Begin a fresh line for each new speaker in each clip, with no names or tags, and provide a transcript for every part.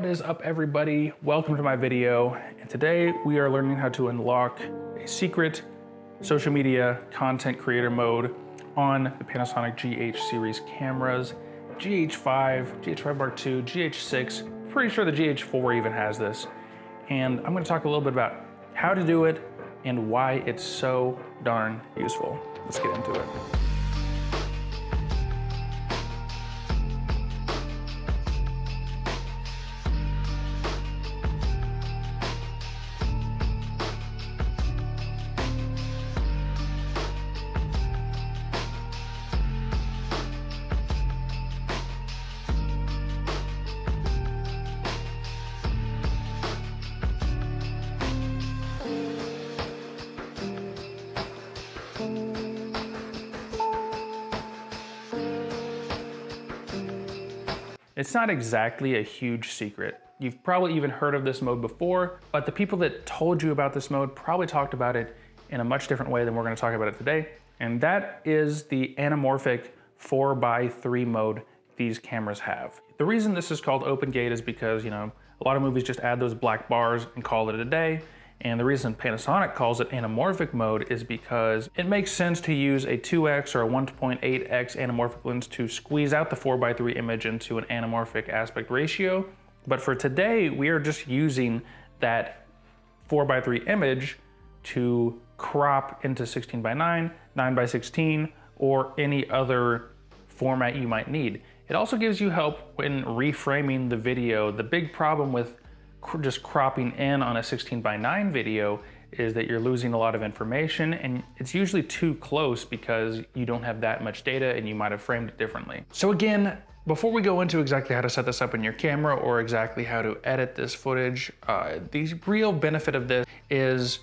What is up, everybody? Welcome to my video, and today we are learning how to unlock a secret social media content creator mode on the Panasonic GH series cameras. GH5, GH5 Mark II, GH6, pretty sure the GH4 even has this. And I'm gonna talk a little bit about how to do it and why it's so darn useful. Let's get into it. It's not exactly a huge secret. You've probably even heard of this mode before, but the people that told you about this mode probably talked about it in a much different way than we're gonna talk about it today. And that is the anamorphic 4x3 mode these cameras have. The reason this is called open gate is because, a lot of movies just add those black bars and call it a day. And the reason Panasonic calls it anamorphic mode is because it makes sense to use a 2x or a 1.8x anamorphic lens to squeeze out the 4x3 image into an anamorphic aspect ratio. But for today, we are just using that 4x3 image to crop into 16:9, 9:16, or any other format you might need. It also gives you help when reframing the video. The big problem with just cropping in on a 16:9 video is that you're losing a lot of information, and it's usually too close because you don't have that much data and you might have framed it differently. So again, before we go into exactly how to set this up in your camera or exactly how to edit this footage, the real benefit of this is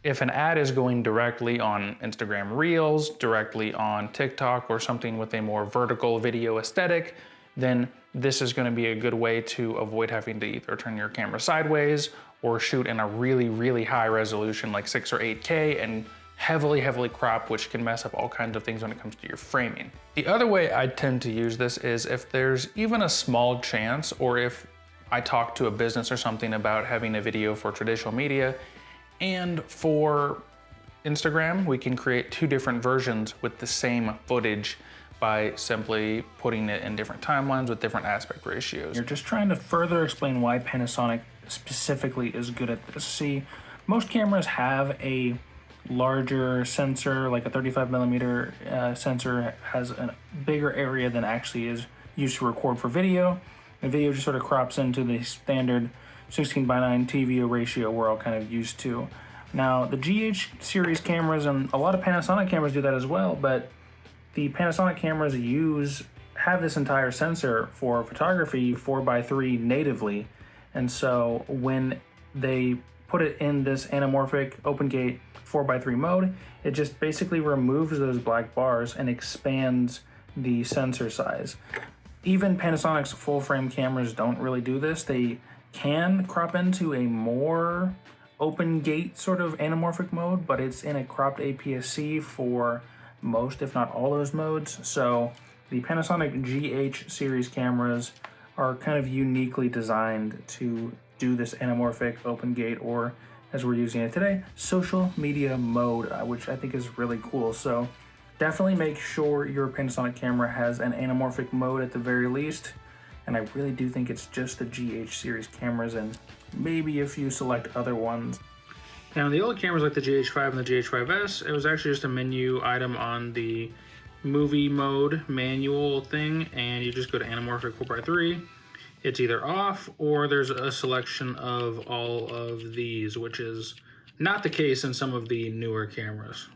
if an ad is going directly on Instagram Reels, directly on TikTok, or something with a more vertical video aesthetic, then this is gonna be a good way to avoid having to either turn your camera sideways or shoot in a really, really high resolution like 6 or 8K and heavily crop, which can mess up all kinds of things when it comes to your framing. The other way I tend to use this is if there's even a small chance, or if I talk to a business or something about having a video for traditional media and for Instagram, we can create two different versions with the same footage by simply putting it in different timelines with different aspect ratios. You're just trying to further explain why Panasonic specifically is good at this. See, most cameras have a larger sensor, like a 35mm sensor has a bigger area than actually is used to record for video. The video just sort of crops into the standard 16:9 TVO ratio we're all kind of used to. Now, the GH series cameras, and a lot of Panasonic cameras do that as well, but the Panasonic cameras have this entire sensor for photography 4x3 natively. And so when they put it in this anamorphic open gate 4x3 mode, it just basically removes those black bars and expands the sensor size. Even Panasonic's full frame cameras don't really do this. They can crop into a more open gate sort of anamorphic mode, but it's in a cropped APS-C for most, if not all, those modes. So the Panasonic GH series cameras are kind of uniquely designed to do this anamorphic open gate, or as we're using it today, social media mode, which I think is really cool. So definitely make sure your Panasonic camera has an anamorphic mode at the very least. And I really do think it's just the GH series cameras and maybe a few select other ones. Now, the old cameras like the GH5 and the GH5S, it was actually just a menu item on the movie mode manual thing, and you just go to anamorphic 4x3. It's either off or there's a selection of all of these, which is not the case in some of the newer cameras.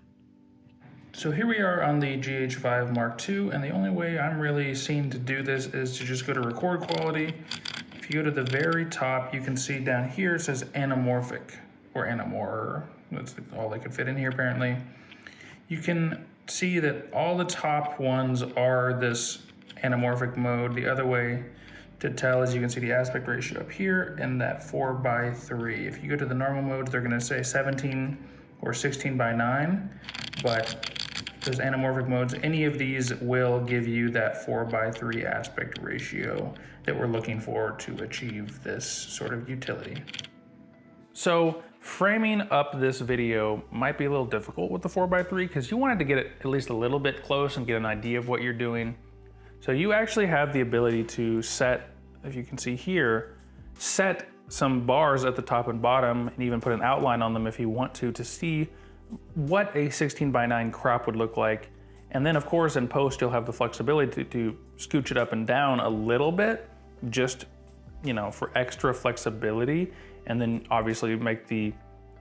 So here we are on the GH5 Mark II, and the only way I'm really seeing to do this is to just go to record quality. If you go to the very top, you can see down here it says anamorphic, or anamor, that's all they could fit in here apparently. You can see that all the top ones are this anamorphic mode. The other way to tell is you can see the aspect ratio up here and that 4x3. If you go to the normal modes, they're gonna say 17 or 16:9, but those anamorphic modes, any of these will give you that 4:3 aspect ratio that we're looking for to achieve this sort of utility. So framing up this video might be a little difficult with the 4:3 because you wanted to get it at least a little bit close and get an idea of what you're doing. So you actually have the ability to set, if you can see here, set some bars at the top and bottom and even put an outline on them if you want to see what a 16:9 crop would look like. And then of course in post you'll have the flexibility to scooch it up and down a little bit, just, you know, for extra flexibility. And then obviously make the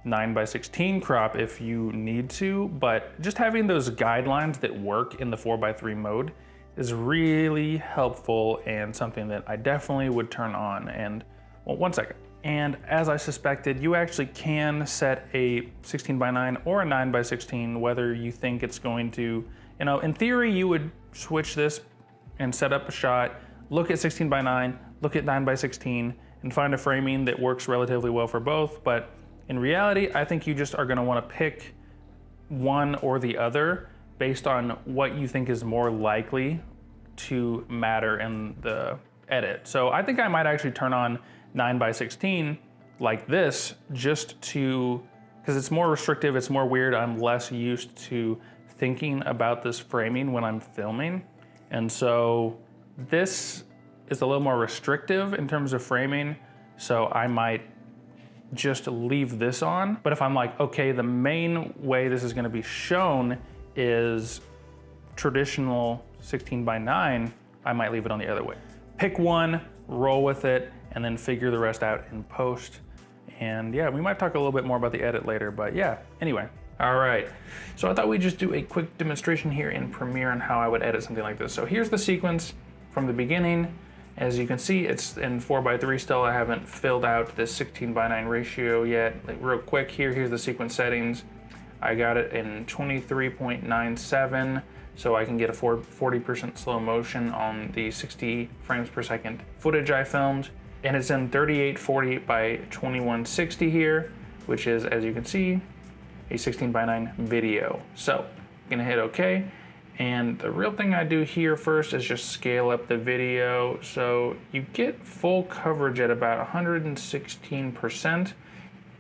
9:16 crop if you need to, but just having those guidelines that work in the 4:3 mode is really helpful and something that I definitely would turn on. And well, one second. And as I suspected, you actually can set a 16:9 or a 9:16, whether you think it's going to, you know, in theory, you would switch this and set up a shot, look at 16:9, look at 9:16, and find a framing that works relatively well for both. But in reality, I think you just are gonna wanna pick one or the other based on what you think is more likely to matter in the edit. So I think I might actually turn on 9:16 like this just to, because it's more restrictive, it's more weird. I'm less used to thinking about this framing when I'm filming. And so this is a little more restrictive in terms of framing. So I might just leave this on. But if I'm like, okay, the main way this is gonna be shown is traditional 16:9, I might leave it on the other way. Pick one, roll with it, and then figure the rest out in post. And yeah, we might talk a little bit more about the edit later, but yeah, anyway. All right, so I thought we'd just do a quick demonstration here in Premiere on how I would edit something like this. So here's the sequence from the beginning. As you can see, it's in 4:3 still. I haven't filled out this 16:9 ratio yet. Like real quick here's the sequence settings. I got it in 23.97, so I can get a 40% slow motion on the 60 frames per second footage I filmed. And it's in 3840 by 2160 here, which is, as you can see, a 16:9 video. So I'm gonna hit OK. And the real thing I do here first is just scale up the video. So you get full coverage at about 116%,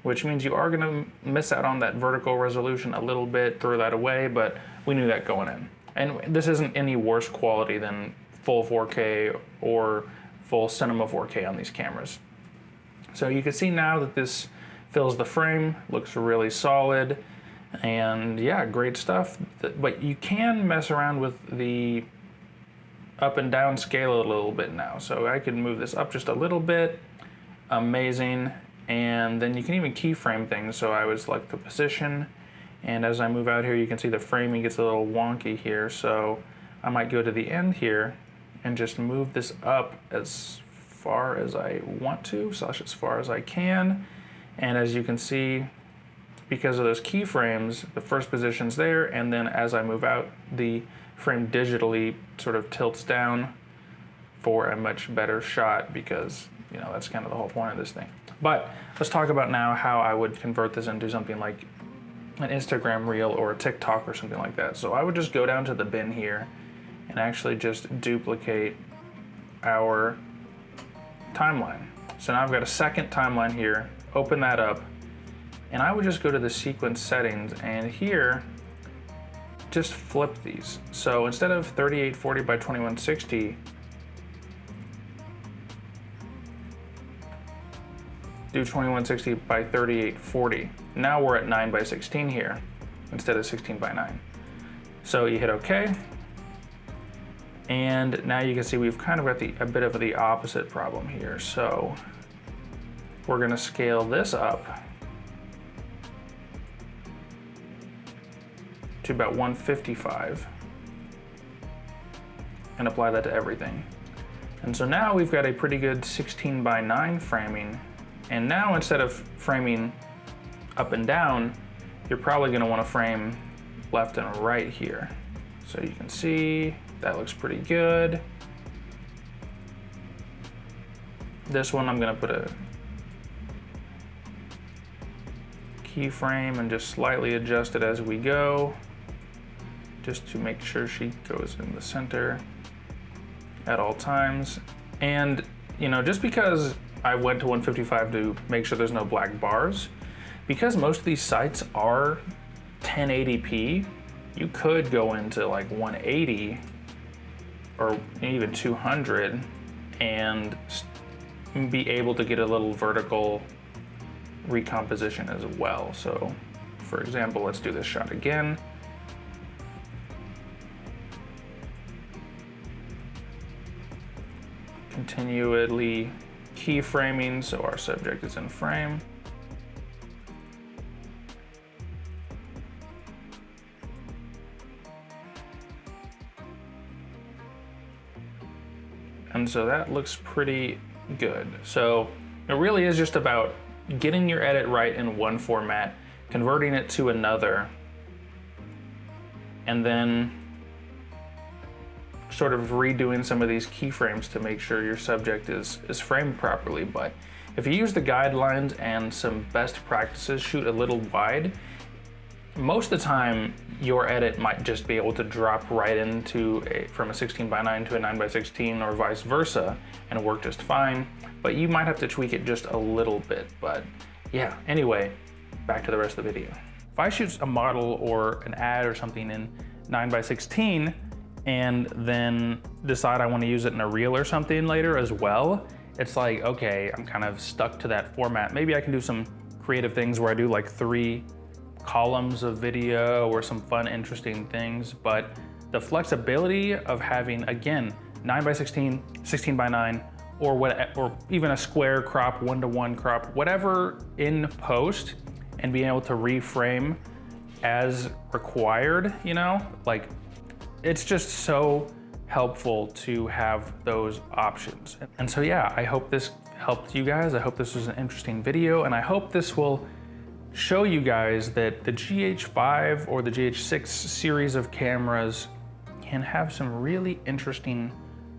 which means you are gonna miss out on that vertical resolution a little bit, throw that away, but we knew that going in. And this isn't any worse quality than full 4K or full Cinema 4K on these cameras. So you can see now that this fills the frame, looks really solid, and yeah, great stuff. But you can mess around with the up and down scale a little bit now. So I can move this up just a little bit, amazing. And then you can even keyframe things. So I would select the position, and as I move out here, you can see the framing gets a little wonky here. So I might go to the end here and just move this up as far as I want to, / as far as I can. And as you can see, because of those keyframes, the first position's there, and then as I move out, the frame digitally sort of tilts down for a much better shot, because, you know, that's kind of the whole point of this thing. But let's talk about now how I would convert this into something like an Instagram reel or a TikTok or something like that. So I would just go down to the bin here and actually just duplicate our timeline. So now I've got a second timeline here, open that up, and I would just go to the sequence settings, and here, just flip these. So instead of 3840 by 2160, do 2160 by 3840. Now we're at 9:16 here, instead of 16:9. So you hit OK, and now you can see we've kind of got a bit of the opposite problem here. So we're gonna scale this up to about 155 and apply that to everything. And so now we've got a pretty good 16:9 framing. And now instead of framing up and down, you're probably gonna wanna frame left and right here. So you can see that looks pretty good. This one I'm gonna put a keyframe and just slightly adjust it as we go. just to make sure she goes in the center at all times. And you know, just because I went to 155 to make sure there's no black bars, because most of these sites are 1080p, you could go into like 180 or even 200 and be able to get a little vertical recomposition as well. So for example, let's do this shot again. Continually keyframing so our subject is in frame. And so that looks pretty good. So it really is just about getting your edit right in one format, converting it to another, and then sort of redoing some of these keyframes to make sure your subject is framed properly. But if you use the guidelines and some best practices, shoot a little wide, most of the time your edit might just be able to drop right into from a 16:9 to a 9:16 or vice versa and work just fine, but you might have to tweak it just a little bit. But yeah, anyway, back to the rest of the video. If I shoot a model or an ad or something in 9:16 and then decide I want to use it in a reel or something later as well, it's like, okay, I'm kind of stuck to that format. Maybe I can do some creative things where I do like 3 columns of video or some fun, interesting things. But the flexibility of having, again, 9:16, 16:9, or even a square crop, 1:1 crop, whatever in post, and being able to reframe as required, you know, like, it's just so helpful to have those options. And so yeah, I hope this helped you guys. I hope this was an interesting video, and I hope this will show you guys that the GH5 or the GH6 series of cameras can have some really interesting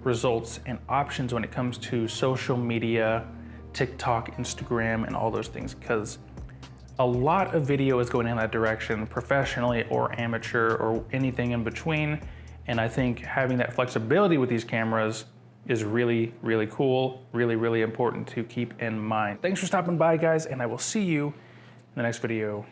results and options when it comes to social media, TikTok, Instagram, and all those things, because a lot of video is going in that direction, professionally or amateur or anything in between. And I think having that flexibility with these cameras is really, really cool, really, really important to keep in mind. Thanks for stopping by, guys, and I will see you in the next video.